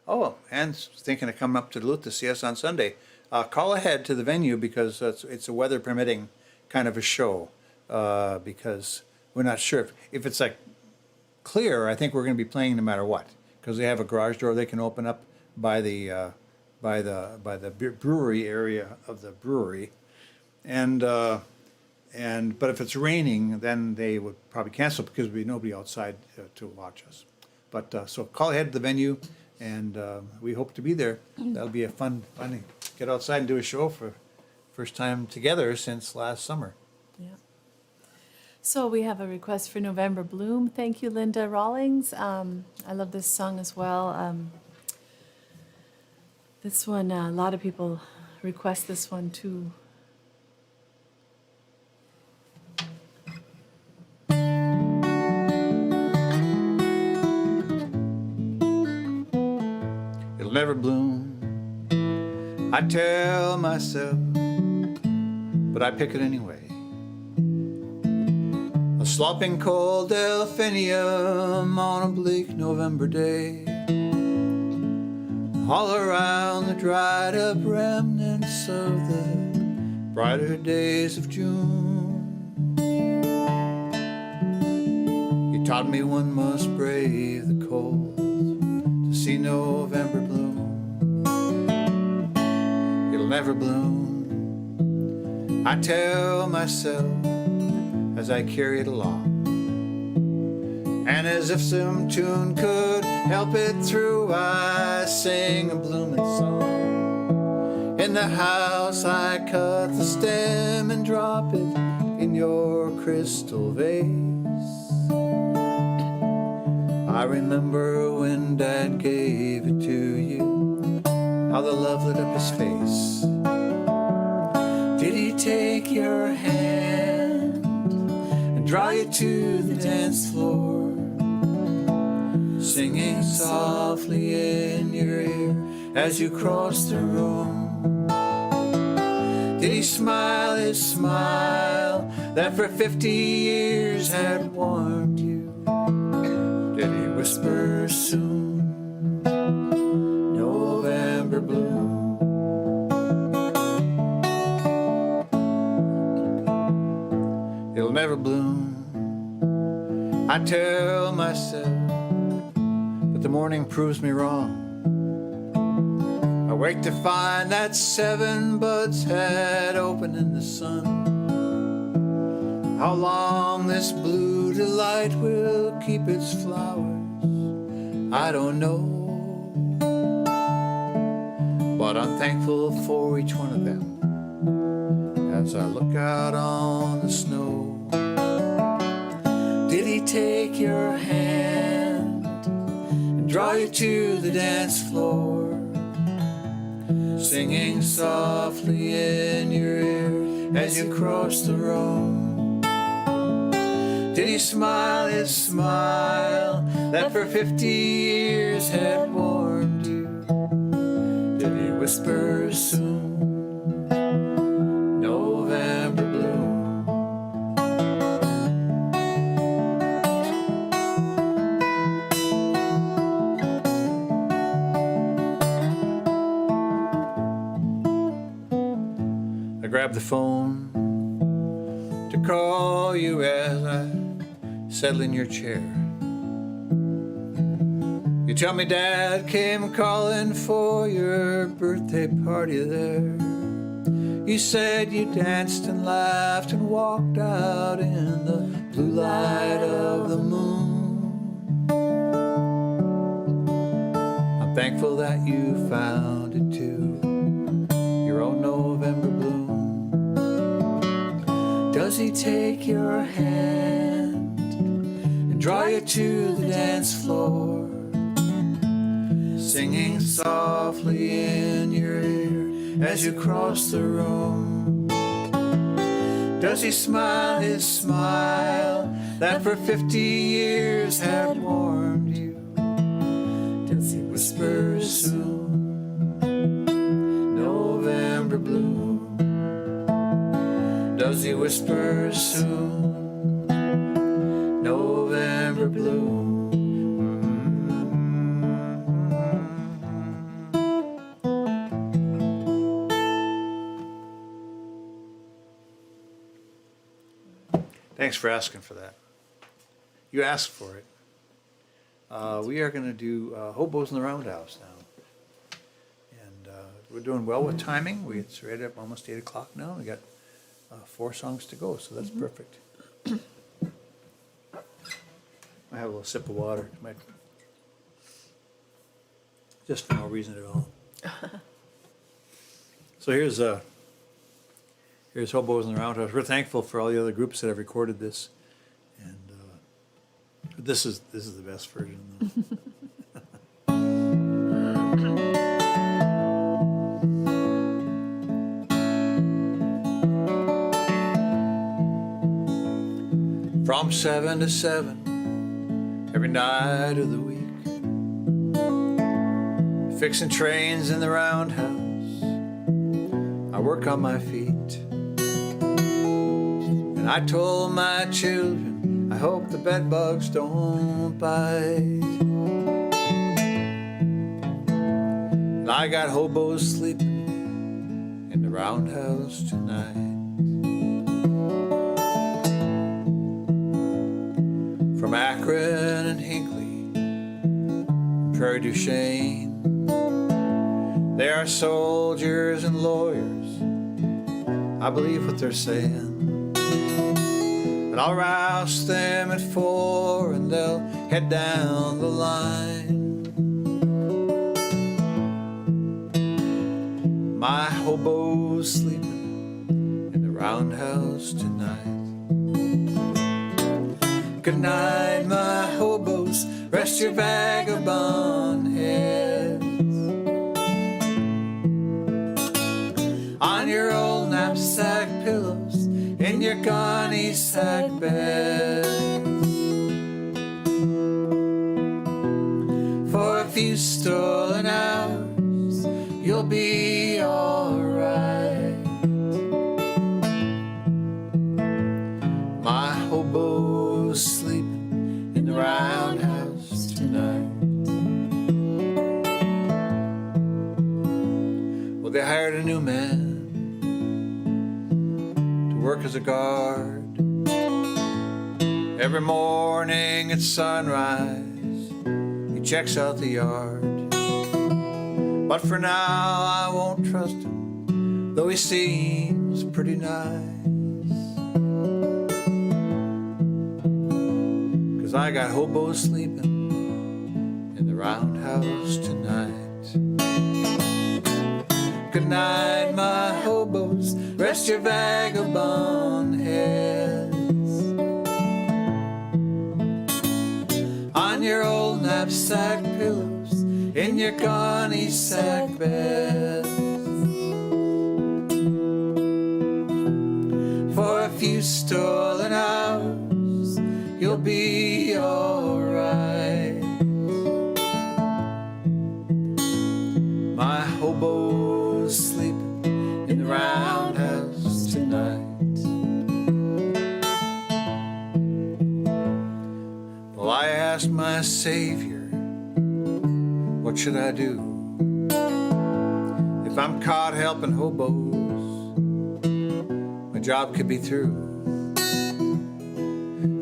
Oh, and thinking of coming up to Duluth to see us on Sunday. Call ahead to the venue because it's a weather permitting kind of a show. Because we're not sure if it's like clear. I think we're going to be playing no matter what because they have a garage door they can open up by the brewery area of the brewery, and but if it's raining, then they would probably cancel because there'd be nobody outside to watch us. But so call ahead to the venue, and we hope to be there. That'll be a fun to get outside and do a show for first time together since last summer. Yeah. So we have a request for November Bloom. Thank you, Linda Rawlings. I love this song as well. This one, a lot of people request this one too. It'll never bloom, I tell myself, but I pick it anyway. A slopping cold delphinium on a bleak November day. All around the dried up remnants of the brighter days of June. You taught me one must brave the cold to see November bloom. It'll never bloom, I tell myself as I carry it along. And as if some tune could help it through, I sing a blooming song. In the house I cut the stem and drop it in your crystal vase. I remember when Dad gave it to you, how the love lit up his face. Did he take your hand and draw you to the dance floor, singing softly in your ear as you crossed the room? Did he smile his smile that for 50 years had warmed you? Did he whisper soon, November bloom? It'll never bloom, I tell myself, the morning proves me wrong. I wake to find that 7 buds had opened in the sun. How long this blue delight will keep its flowers, I don't know. But I'm thankful for each one of them as I look out on the snow. Did he take your hand, draw you to the dance floor, singing softly in your ear as you cross the room? Did he smile his smile that for 50 years had warmed you? Did he whisper soon, November bloom? Grab the phone to call you as I settle in your chair. You tell me Dad came calling for your birthday party there. You said you danced and laughed and walked out in the blue light of the moon. thankful that you found it too. Your own November bloom. Does he take your hand and draw you to the dance floor, singing softly in your ear as you cross the room? Does he smile his smile that for 50 years had warmed you? Does he whisper soon, November bloom? Does he whisper soon, November bloom? Thanks for asking for that. You asked for it. We are going to do Hobos in the Roundhouse now. And we're doing well with timing. It's right at almost 8 o'clock now. We got 4 songs to go, so that's perfect. I have a little sip of water. Just for no reason at all. So here's Hobos in the Roundhouse. We're thankful for all the other groups that have recorded this, and this is the best version. From 7 to 7 every night of the week, fixing trains in the roundhouse, I work on my feet. And I told my children, I hope the bed bugs don't bite. And I got hobos sleeping in the roundhouse tonight. From Akron and Hinckley, Prairie du Chien, they are soldiers and lawyers, I believe what they're saying. And I'll rouse them at 4 and they'll head down the line. My hobo's sleeping in the roundhouse tonight. Good night, my hobos, rest your vagabond heads on your old knapsack pillows in your gunny sack beds. For a few stolen hours, you'll be alright. My hobo's sleeping in the roundhouse tonight. Well, they hired a new man work as a guard. Every morning at sunrise, he checks out the yard. But for now I won't trust him, though he seems pretty nice. 'Cause I got hobos sleeping in the roundhouse tonight. Good night, my hobos, rest your vagabond heads on your old knapsack pillows in your gunny sack beds. For a few stolen hours, you'll be alright. My hobo's sleeping in the roundhouse tonight. Well, I asked my Savior, what should I do if I'm caught helping hobos? My job could be through.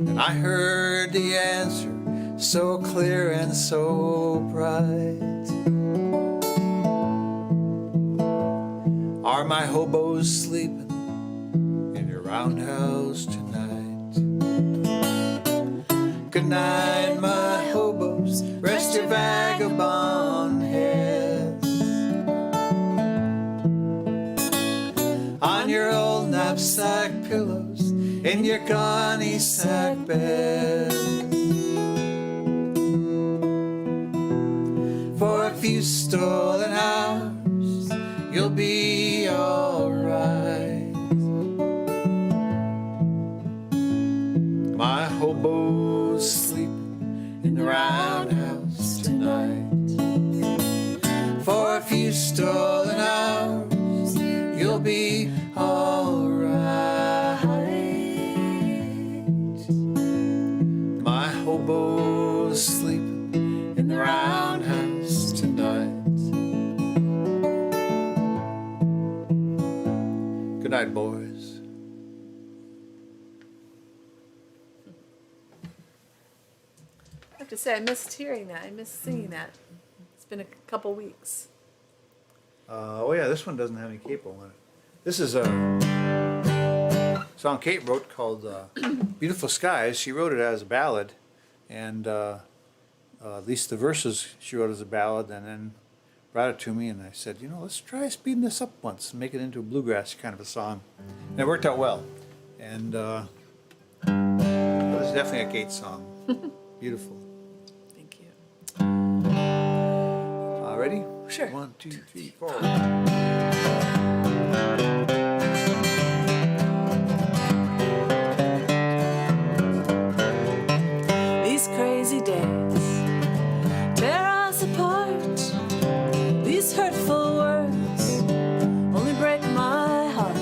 And I heard the answer so clear and so bright. Are my hobos sleeping in your roundhouse tonight? Good night, my hobos, rest your vagabond head in your gunny sack bed. For a few stolen hours, you'll be alright. My hobo's sleep in the roundhouse tonight. For a few stolen hours, you'll be alright. My hobo's sleep in the roundhouse tonight. Good night, boys. I have to say, I missed hearing that. I missed singing that. It's been a couple weeks. Oh yeah, this one doesn't have any capo on it. This is a song Kate wrote called Beautiful Skies. She wrote it as a ballad, and at least the verses she wrote as a ballad, and then brought it to me, and I said, you know, let's try speeding this up once and make it into a bluegrass kind of a song. And it worked out well. And it was definitely a Kate song. Beautiful. Thank you. Ready? Sure. 1, 2, 3, 4. These crazy days tear us apart. These hurtful words only break my heart.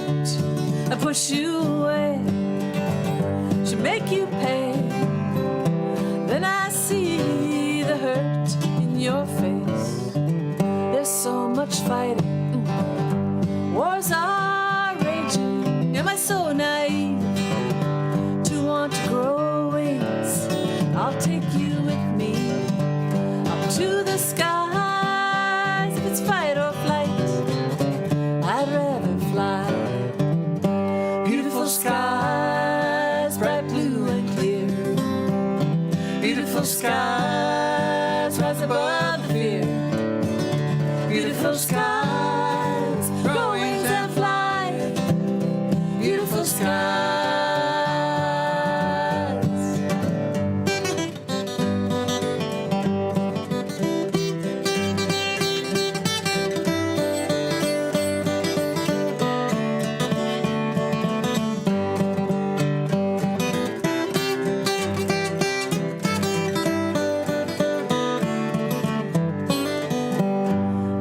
I push you away, should make you pay. Then I see the hurt in your face. There's so much fighting, wars are raging. Am I so naive to want to grow wings? I'll take you with me up to the skies. If it's fight or flight, I'd rather fly. Beautiful skies, bright blue and clear. Beautiful skies, rise above the fear. Beautiful skies, grow wings and fly. Beautiful skies.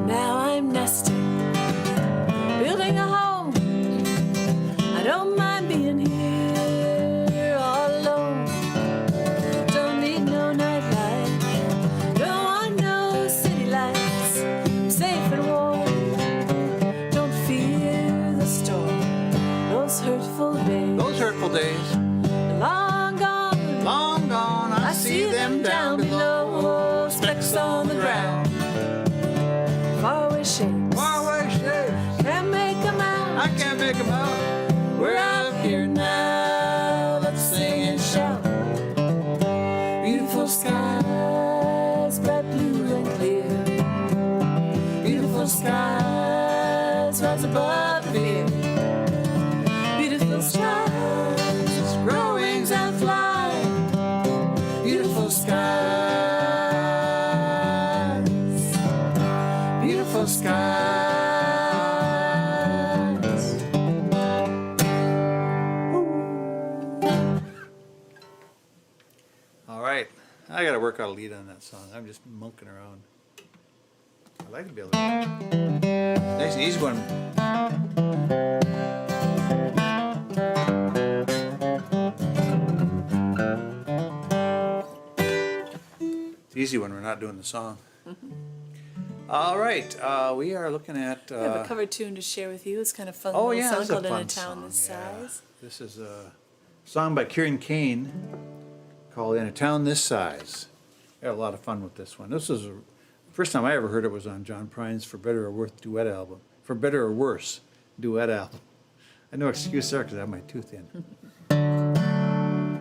Now I'm nesting, building a home. I don't mind being here all alone. Don't need no nightlight, don't want no city lights. I'm safe and warm, don't fear the storm. Those hurtful days, Those hurtful days, long gone. long gone. I see them down below. Specks on the ground. Faraway shapes, Faraway shapes, can't make 'em out. I can't make them out. We're out here now, let's sing and shout. Beautiful skies, bright blue and clear. Beautiful skies, rise above the fear. Beautiful skies, grow wings and fly. Beautiful skies, beautiful skies. All right, I got to work out a lead on that song. I'm just monkeying around. I like to be able to. Nice and easy one. It's easy when we're not doing the song. All right, we are looking at. I have a cover tune to share with you. It's kind of fun. Oh little yeah, song it's a called In a fun Town song. This Yeah. Size. This is a song by Kieran Kane called "In a Town This Size." I had a lot of fun with this one. This is the first time I ever heard it was on John Prine's "For Better or Worse" duet album. "For Better or Worse" duet album. I had no excuse there because I have my tooth in.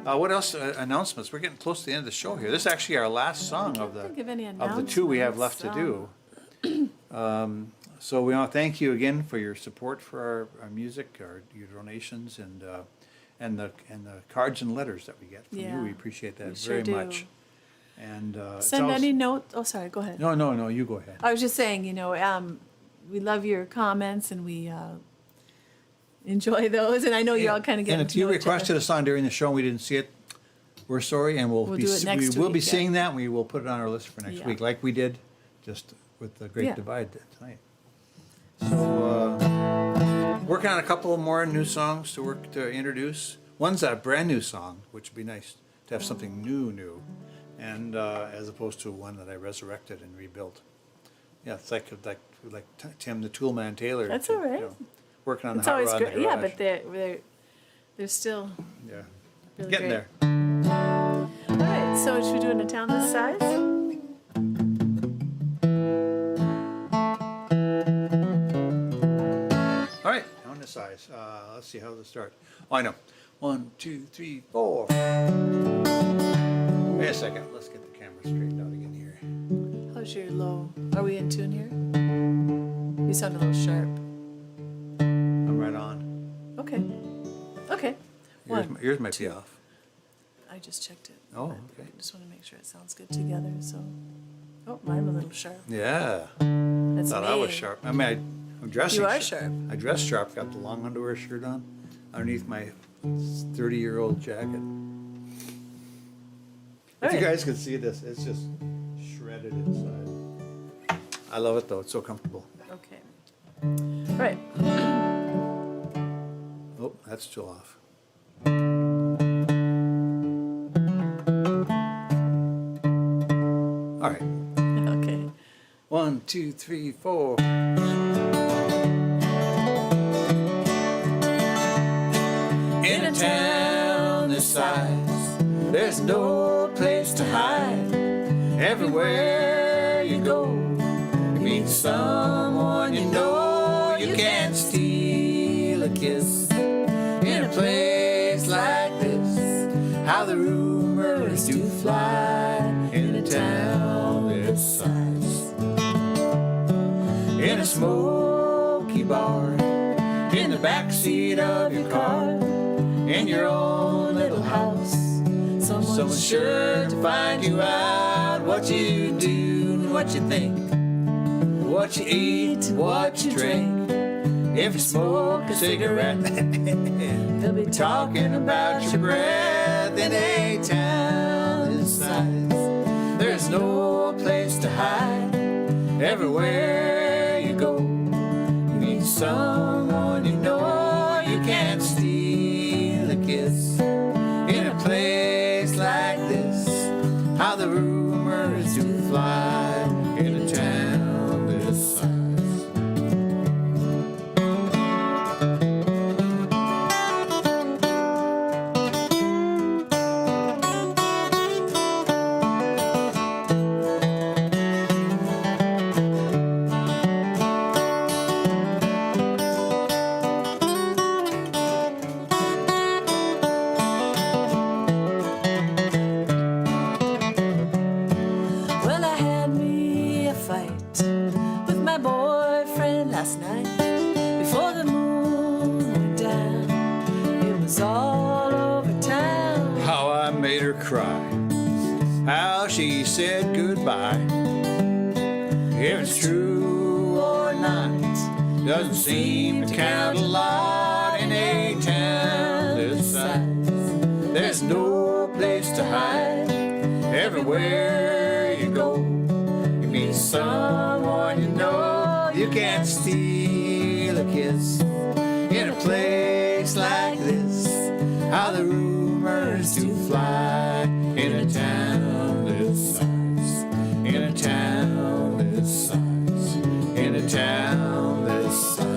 What else? Announcements. We're getting close to the end of the show here. This is actually our last song of Think of any the two we have left to do. So we want to thank you again for your support for our music, your donations, and and the cards and letters that we get from you. Yeah, We appreciate that we sure very do. much. And it's Send always- any notes. Oh, sorry. Go ahead. No, you go ahead. I was just saying, we love your comments and we enjoy those. And I know you all kind of get And if to you know each requested other. a song during the show and we didn't see it, we're sorry, and We'll do it next we will be week, yeah. seeing that, and we will put it on our list for next Yeah. week, like we did just with the Great Yeah. Divide tonight. So, working on a couple more new songs to introduce. One's a brand new song, which would be nice to have something new, and as opposed to one that I resurrected and rebuilt. Yeah, it's like Tim the Toolman Taylor. That's all right. Working on It's the hot always rod in the great. Yeah, garage. but they're still Yeah, really getting great. there. All right, so should we do in a town this size? All right, on this size. Let's see how to start. Oh, I know. 1, 2, 3, 4. Wait a second. Let's get the camera straightened out again here. How's your low? Are we in tune here? You sound a little sharp. I'm right on. Okay. Okay. Yours might be off. I just checked it. Oh, but okay. I just want to make sure it sounds good together. So, oh, I'm a little sharp. Yeah. That's Thought me. I was sharp. I mean, I'm dressing. You are sharp. I dress sharp. Got the long underwear shirt on underneath my 30-year-old jacket. If you Alright. guys could see this, it's just shredded inside. I love it though. It's so comfortable. Okay. All right. Oh, that's still off. All right. Okay. 1, 2, 3, 4. In a town this size, there's no place to hide. Everywhere you go, you meet someone you know. You can't steal a kiss in a place like this. How the rumors do fly in a town this size. In a smoky bar, in the backseat of your car, in your own little house, someone's sure to find you out. What you do and what you think, what you eat, what you drink. If you smoke a cigarette, they'll be talking about your breath. In a town this size, there's no place to hide. Everywhere you go, you meet someone you know. You can't steal a kiss in a place like this. How the rumors do fly in a town this size. Well, I had me a fight with my boyfriend last night. Before the moon went down, it was all over town. How I made her cry, how she said goodbye. If it's true or not, doesn't seem to count a lot in a town this size. There's no place to hide. Everywhere you go, you meet someone you know. You can't steal a kiss in a place like this. How the rumors do fly in a town this size. In a town this size. In a town this size.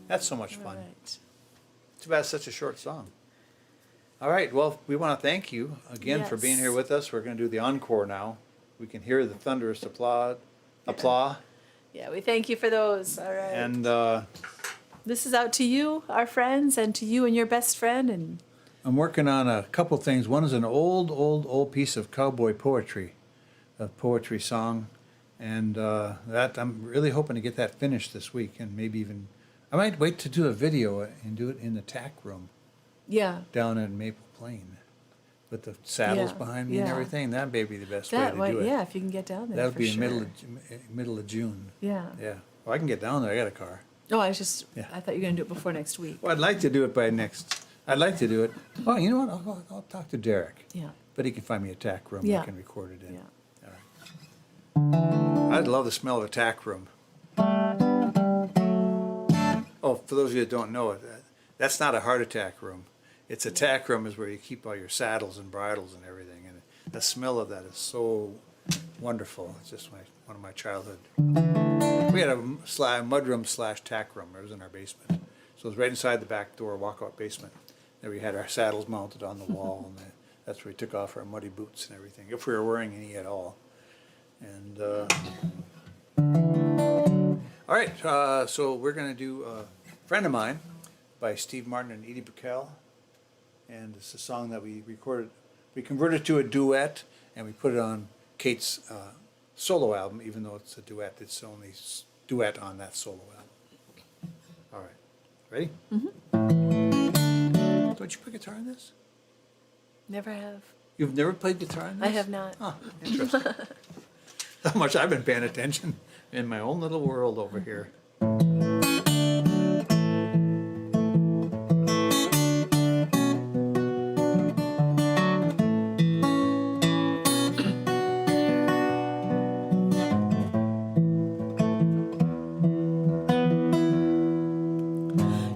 That's so much All fun. right. Too bad it's such a short song. All right, well, we want to thank you again for being Yes. here with us. We're going to do the encore now. We can hear the thunderous applause. Yeah, we thank you for those. All right. And This is out to you, our friends, and to you and your best friend. And I'm working on a couple things. One is an old piece of cowboy poetry, a poetry song. And that I'm really hoping to get that finished this week, and maybe even I might wait to do a video and do it in the tack room Yeah. down in Maple Plain with the saddles Yeah, behind me and yeah. everything. That'd be the best way That to way, do it. yeah, if you can get down there. That would for be sure. middle of June. Yeah. Yeah. Well, I can get down there. I got a car. Oh, I Yeah. thought you were gonna do it before next week. Well, I'd like to do it I'd like to do it. Well, you know what? I'll talk to Derek. Yeah. But he can find me a tack room Yeah. I can record it in. Yeah. All right. I'd love the smell of a tack room. Oh, for those of you that don't know it, that's not a heart attack room. It's a tack room is where you keep all your saddles and bridles and everything. And the smell of that is so wonderful. It's just one of my childhood. We had a mudroom / tack room. It was in our basement. So it was right inside the back door, walkout basement. There we had our saddles mounted on the wall, and that's where we took off our muddy boots and everything, if we were wearing any at all. And all right, so we're going to do a Friend of Mine by Steve Martin and Edie Brickell. And it's a song that we recorded. We converted to a duet, and we put it on Kate's solo album, even though it's a duet. It's the only duet on that solo album. All right. Ready? Mm-hmm. Don't you play guitar in this? Never have. You've never played guitar in this? I have not. Oh, interesting. How much I've been paying attention in my own little world over here.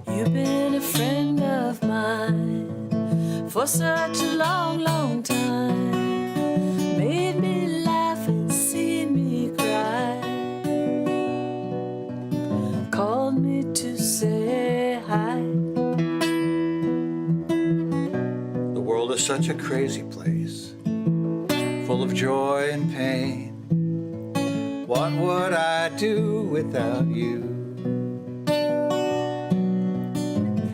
You've been a friend of mine for such a long, long time. Made me laugh and see me cry. Called me to say hi. The world is such a crazy place, full of joy and pain. What would I do without you?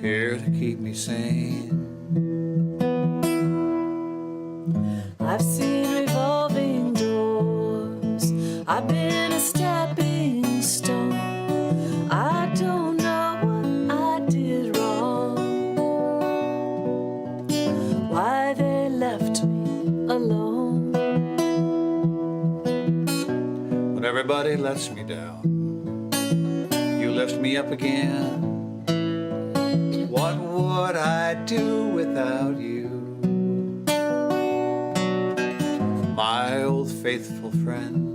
Here to keep me sane. I've seen revolving doors. I've been a stepping stone. I don't know what I did wrong. Why they left me alone. When everybody lets me down, you lift me up again. What would I do without you? My old faithful friend.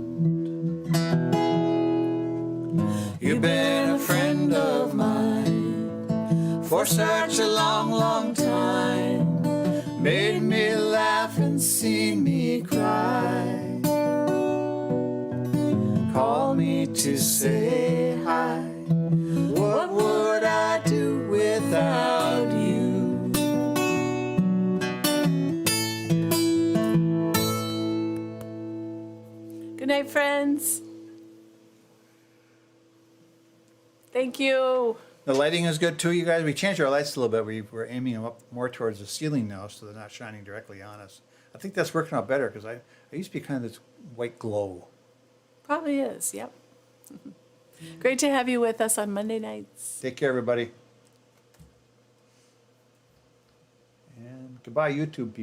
You've been a friend of mine for such a long, long time. Made me laugh and seen me cry. Call me to say hi. What would I do without you? Good night, friends. Thank you. The lighting is good too, you guys. We changed our lights a little bit. We're aiming them up more towards the ceiling now, so they're not shining directly on us. I think that's working out better because I used to be kind of this white glow. Probably is, yep. Great to have you with us on Monday nights. Take care, everybody. And goodbye, YouTube people.